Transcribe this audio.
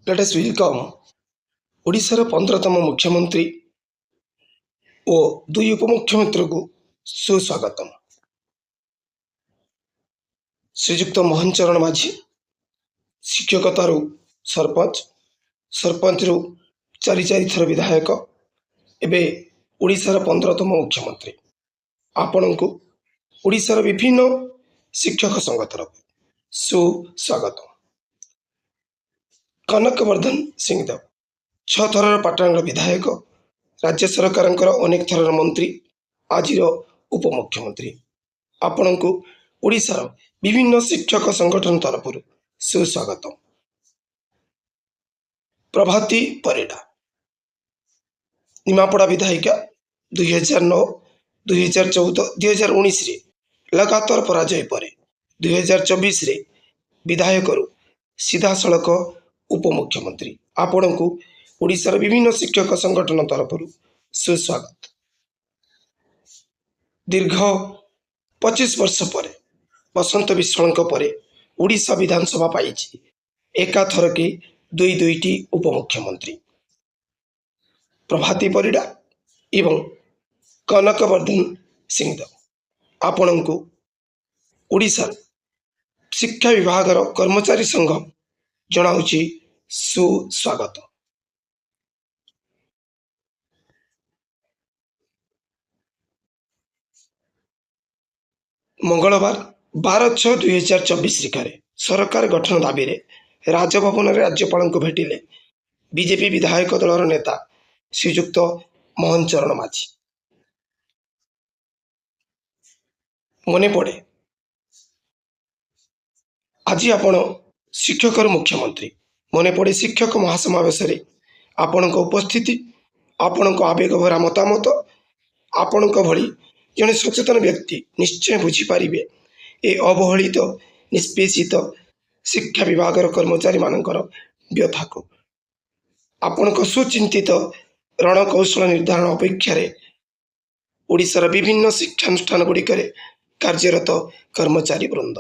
Let us welcome ओडिशार 15तम मुख्यमंत्री और 2 उपमुख्यमंत्री को सुस्वागतम। श्रीजुक्त मोहन चरण माझी शिक्षकतार सरपंच, सरपंच रु चारि थर विधायक, एवं ओडिशार 15तम मुख्यमंत्री। आपण को ओडिशार विभिन्न शिक्षक संघ तरफ सुस्वागत। कनकवर्धन सिंहदेव 6 थर पाटनागढ़ विधायक, राज्य सरकार अनेक थर मंत्री, आज उपमुख्यमंत्री। आपण को ओडिशार विभिन्न शिक्षक संगठन तरफ सुस्वागत। प्रभाती परिडा निमापड़ा विधायिका 2009, 2014, 2019 लगातार पराजय पर 2024 विधायक सीधा सड़क उपमुख्यमंत्री। आपण को ओडिशार विभिन्न शिक्षक संगठन तरफ सुस्वागत। दीर्घ 25 वर्ष पर बसंत विश्वाल पर ओडिशा विधानसभा पाई एकाथर के दुईटी उपमुख्यमंत्री प्रभाती परिडा एवं कनकवर्धन सिंहदेव। आपण को ओडिशा शिक्षा विभाग कर्मचारी संघ जनाऊँगी सुस्वागत। मंगलवार 12/6/2024 सरकार गठन दाबी राजभवन में राज्यपाल को भेटिले बीजेपी विधायक दलर नेता श्रीजुक्त मोहन चरण माझी। मने पड़े आज आपण शिक्षक मुख्यमंत्री, मने पड़े शिक्षक महासमावेश आपण उपस्थिति, आपण आवेग भरा मतामत, आपण भली जड़े सचेतन व्यक्ति निश्चय बुझीपारे ए अवहेलित निष्पेषित शिक्षा विभाग कर्मचारी मानकर व्यथा को। आपण सुचिंतित रणकौशल निर्धारण अपेक्षा ओडिशार विभिन्न शिक्षानुष्ठान गुड़िक कार्यरत कर्मचारी वृंद।